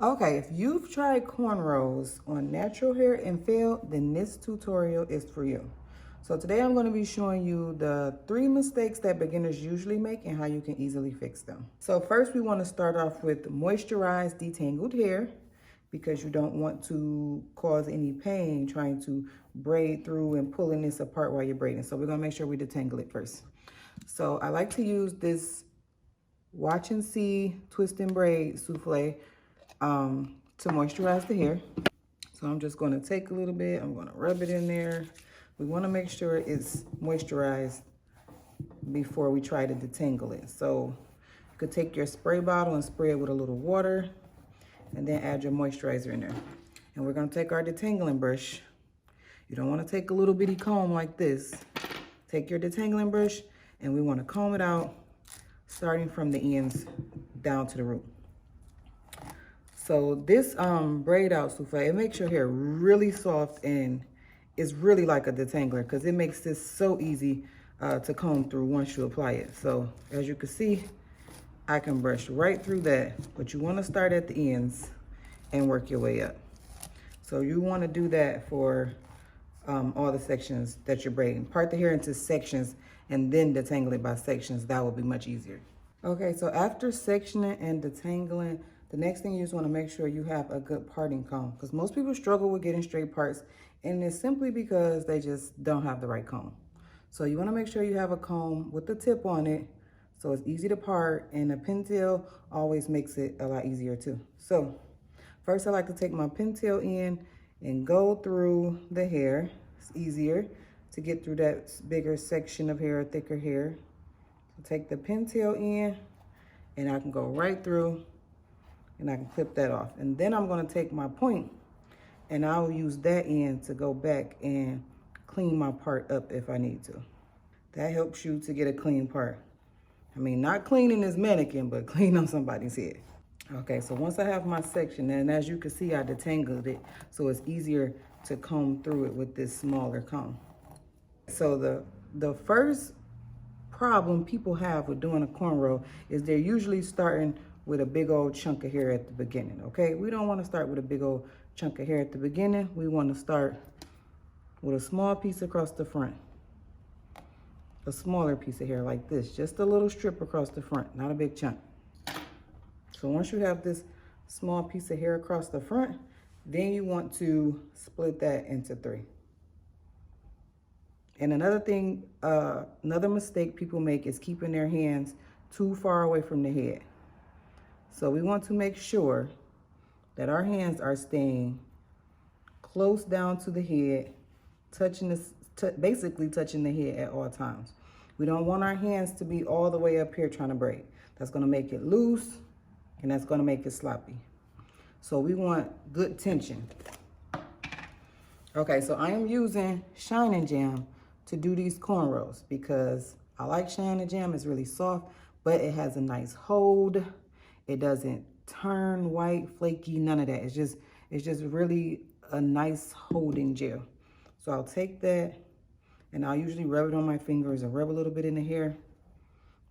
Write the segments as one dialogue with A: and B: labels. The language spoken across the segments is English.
A: Okay, if you've tried cornrows on natural hair and failed, then this tutorial is for you. So today I'm going to be showing you the 3 mistakes that beginners usually make and how you can easily fix them. So first we want to start off with moisturized detangled hair because you don't want to cause any pain trying to braid through and pulling this apart while you're braiding. So we're going to make sure we detangle it first. So I like to use this Watch and See Twist and Braid Souffle to moisturize the hair. So I'm just going to take a little bit, I'm going to rub it in there. We want to make sure it's moisturized before we try to detangle it. So you could take your spray bottle and spray it with a little water and then add your moisturizer in there. And we're going to take our detangling brush. You don't want to take a little bitty comb like this. Take your detangling brush and we want to comb it out starting from the ends down to the root. So this braid out souffle, it makes your hair really soft and it's really like a detangler because it makes this so easy to comb through once you apply it. So as you can see, I can brush right through that, but you want to start at the ends and work your way up. So you want to do that for all the sections that you're braiding. Part the hair into sections and then detangle it by sections. That will be much easier. Okay, so after sectioning and detangling, the next thing you just want to make sure you have a good parting comb because most people struggle with getting straight parts and it's simply because they just don't have the right comb. So you want to make sure you have a comb with the tip on it so it's easy to part, and a pintail always makes it a lot easier too. So first I like to take my pintail in and go through the hair. It's easier to get through that bigger section of hair, thicker hair. So take the pintail in and I can go right through and I can clip that off. And then I'm going to take my point and I'll use that end to go back and clean my part up if I need to. That helps you to get a clean part. I mean, not cleaning this mannequin, but clean on somebody's head. Okay, so once I have my section, and as you can see, I detangled it, so it's easier to comb through it with this smaller comb. So the first problem people have with doing a cornrow is they're usually starting with a big old chunk of hair at the beginning, okay? We don't want to start with a big old chunk of hair at the beginning. We want to start with a small piece across the front. A smaller piece of hair like this, just a little strip across the front, not a big chunk. So once you have this small piece of hair across the front, then you want to split that into 3. And another thing, another mistake people make is keeping their hands too far away from the head. So we want to make sure that our hands are staying close down to the head, touching this, basically touching the head at all times. We don't want our hands to be all the way up here trying to braid. That's going to make it loose and that's going to make it sloppy. So we want good tension. Okay, so I am using Shine Jam to do these cornrows because I like Shine Jam. It's really soft, but it has a nice hold. It doesn't turn white, flaky, none of that. It's just really a nice holding gel. So I'll take that and I'll usually rub it on my fingers and rub a little bit in the hair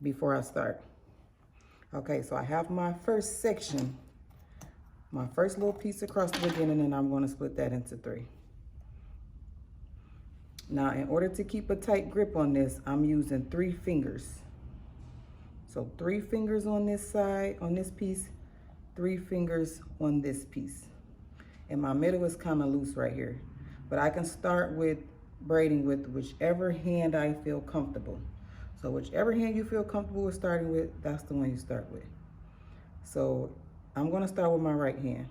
A: before I start. Okay, so I have my first section, my first little piece across the beginning, and I'm going to split that into 3. Now, in order to keep a tight grip on this, I'm using 3 fingers. So 3 fingers on this side, on this piece, 3 fingers on this piece. And my middle is kind of loose right here. But I can start with braiding with whichever hand I feel comfortable. So whichever hand you feel comfortable with starting with, that's the one you start with. So I'm going to start with my right hand.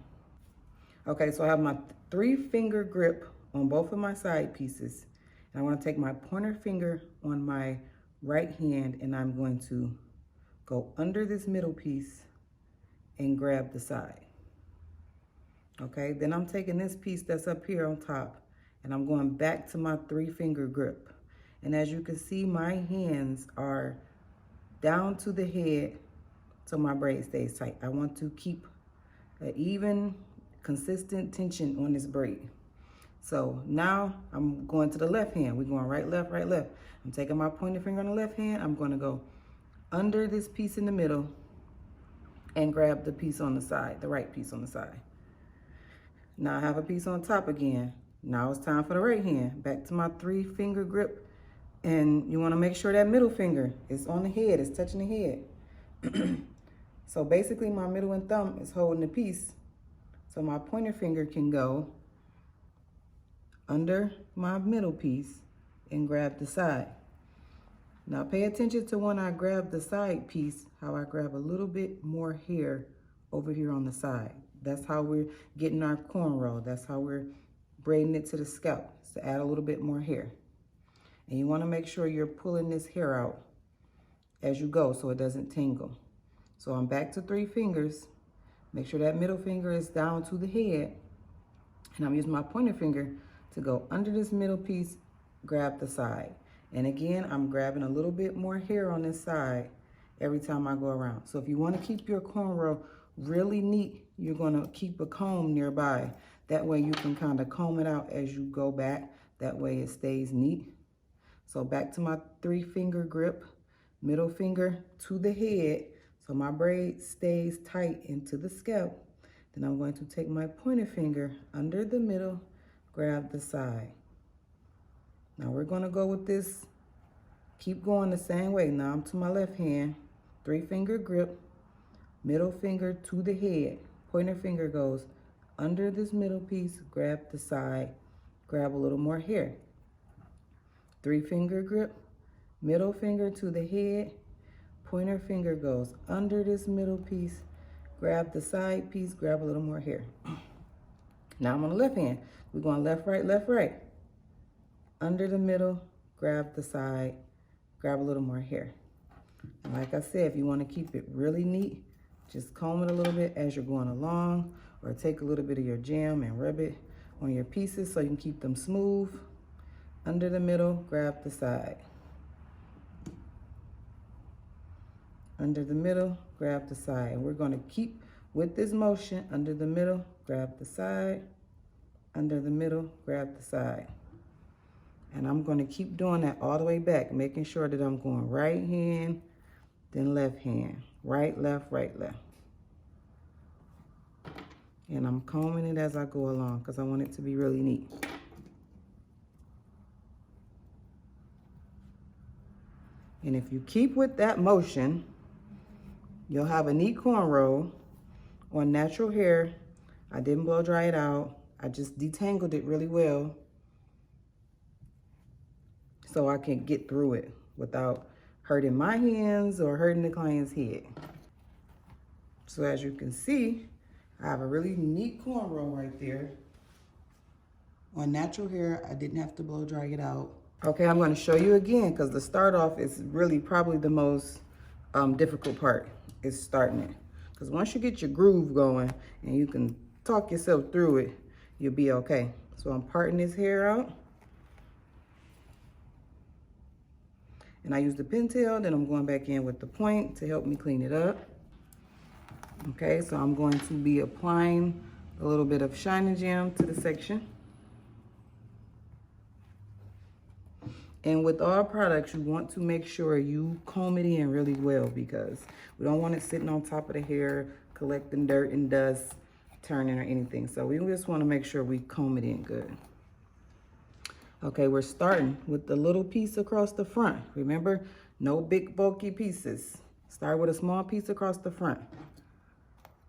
A: Okay, so I have my 3 finger grip on both of my side pieces. And I want to take my pointer finger on my right hand and I'm going to go under this middle piece and grab the side. Okay, then I'm taking this piece that's up here on top and I'm going back to my 3 finger grip. And as you can see, my hands are down to the head so my braid stays tight. I want to keep an even, consistent tension on this braid. So now I'm going to the left hand. We're going right, left, right, left. I'm taking my pointer finger on the left hand. I'm going to go under this piece in the middle, and grab the piece on the side, the right piece on the side. Now I have a piece on top again. Now it's time for the right hand. Back to my 3-finger grip. And you wanna make sure that middle finger is on the head, it's touching the head. So basically my middle and thumb is holding the piece. So my pointer finger can go under my middle piece and grab the side. Now pay attention to when I grab the side piece, how I grab a little bit more hair over here on the side. That's how we're getting our cornrow. That's how we're braiding it to the scalp, to add a little bit more hair. And you want to make sure you're pulling this hair out as you go so it doesn't tangle. So I'm back to 3 fingers. Make sure that middle finger is down to the head. And I'm using my pointer finger to go under this middle piece, grab the side. And again, I'm grabbing a little bit more hair on this side every time I go around. So if you want to keep your cornrow really neat, you're going to keep a comb nearby. That way you can kind of comb it out as you go back. That way it stays neat. So back to my 3-finger grip, middle finger to the head, so my braid stays tight into the scalp. Then I'm going to take my pointer finger under the middle, grab the side. Now we're gonna go with this, keep going the same way. Now I'm to my left hand, 3-finger grip, middle finger to the head, pointer finger goes under this middle piece, grab the side, grab a little more hair. 3-finger grip, middle finger to the head, pointer finger goes under this middle piece, grab the side piece, grab a little more hair. Now I'm on the left hand. We're going left, right. Under the middle, grab the side, grab a little more hair. And like I said, if you want to keep it really neat, just comb it a little bit as you're going along, or take a little bit of your jam and rub it on your pieces so you can keep them smooth. Under the middle, grab the side. Under the middle, grab the side. And we're going to keep with this motion, under the middle, grab the side, under the middle, grab the side. And I'm going to keep doing that all the way back, making sure that I'm going right hand, then left hand, right, left, right, left. And I'm combing it as I go along because I want it to be really neat. And if you keep with that motion, you'll have a neat cornrow on natural hair. I didn't blow dry it out. I just detangled it really well so I can get through it without hurting my hands or hurting the client's head. So as you can see, I have a really neat cornrow right there. On natural hair, I didn't have to blow dry it out. Okay, I'm going to show you again because the start off is really probably the most difficult part, is starting it. Because once you get your groove going and you can talk yourself through it, you'll be okay. So I'm parting this hair out. And I use the pintail, then I'm going back in with the point to help me clean it up. Okay, so I'm going to be applying a little bit of shiny gem to the section. And with all products, you want to make sure you comb it in really well because we don't want it sitting on top of the hair, collecting dirt and dust, turning or anything. So we just want to make sure we comb it in good. Okay, we're starting with the little piece across the front. Remember, no big bulky pieces. Start with a small piece across the front.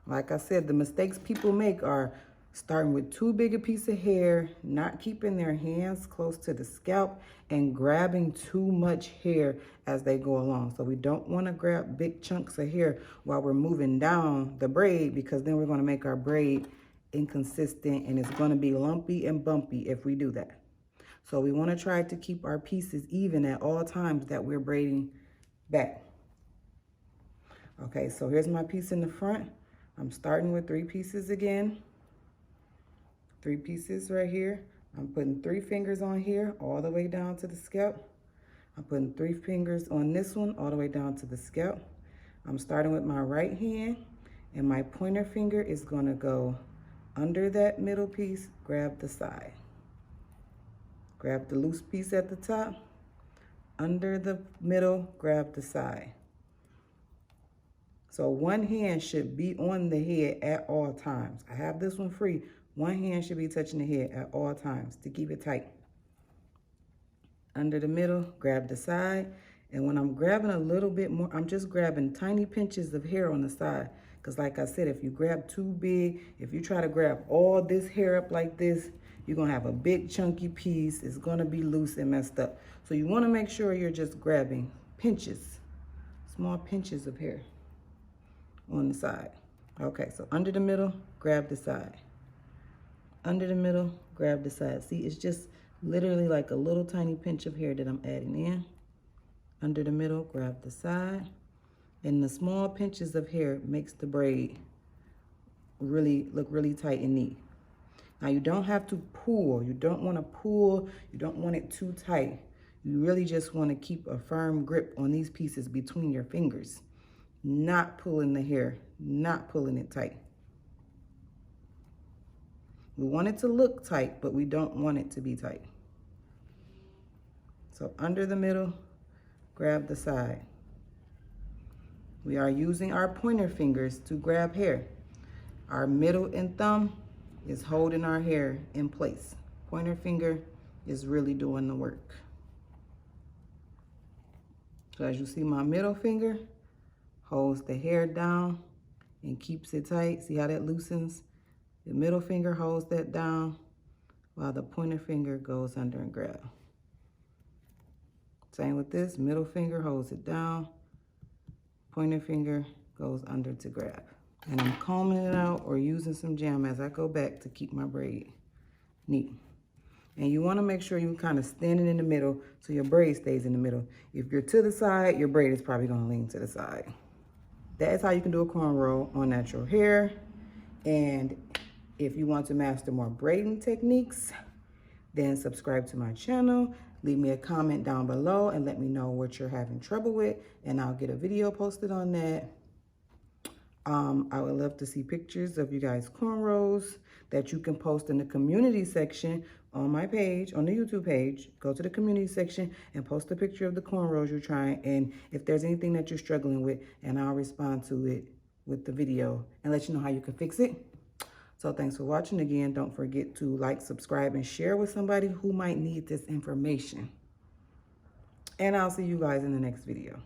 A: Like I said, the mistakes people make are starting with too big a piece of hair, not keeping their hands close to the scalp, and grabbing too much hair as they go along. So we don't want to grab big chunks of hair while we're moving down the braid, because then we're going to make our braid inconsistent and it's going to be lumpy and bumpy if we do that. So we want to try to keep our pieces even at all times that we're braiding back. Okay, so here's my piece in the front. I'm starting with 3 pieces again. 3 pieces right here. I'm putting 3 fingers on here all the way down to the scalp. I'm putting 3 fingers on this one all the way down to the scalp. I'm starting with my right hand, and my pointer finger is going to go under that middle piece, grab the side. Grab the loose piece at the top, under the middle, grab the side. So one hand should be on the head at all times. I have this one free. One hand should be touching the head at all times to keep it tight. Under the middle, grab the side. And when I'm grabbing a little bit more, I'm just grabbing tiny pinches of hair on the side. Because like I said, if you grab too big, if you try to grab all this hair up like this, you're going to have a big chunky piece. It's going to be loose and messed up. So you want to make sure you're just grabbing pinches, small pinches of hair on the side. Okay, so under the middle, grab the side. Under the middle, grab the side. See, it's just literally like a little tiny pinch of hair that I'm adding in. Under the middle, grab the side. And the small pinches of hair makes the braid look really tight and neat. Now you don't have to pull. You don't want to pull. You don't want it too tight. You really just want to keep a firm grip on these pieces between your fingers. Not pulling the hair, not pulling it tight. We want it to look tight, but we don't want it to be tight. So under the middle, grab the side. We are using our pointer fingers to grab hair. Our middle and thumb is holding our hair in place. Pointer finger is really doing the work. So as you see, my middle finger holds the hair down and keeps it tight. See how that loosens? The middle finger holds that down while the pointer finger goes under and grab. Same with this, middle finger holds it down, pointer finger goes under to grab. And I'm combing it out or using some jam as I go back to keep my braid neat. And you want to make sure you kind of standing in the middle so your braid stays in the middle. If you're to the side, your braid is probably going to lean to the side. That is how you can do a cornrow on natural hair. And if you want to master more braiding techniques, then subscribe to my channel. Leave me a comment down below and let me know what you're having trouble with, and I'll get a video posted on that. I would love to see pictures of you guys' cornrows that you can post in the community section on my page, on the YouTube page. Go to the community section and post a picture of the cornrows you're trying, and if there's anything that you're struggling with, and I'll respond to it with the video and let you know how you can fix it. So thanks for watching. Again, don't forget to like, subscribe, and share with somebody who might need this information. And I'll see you guys in the next video.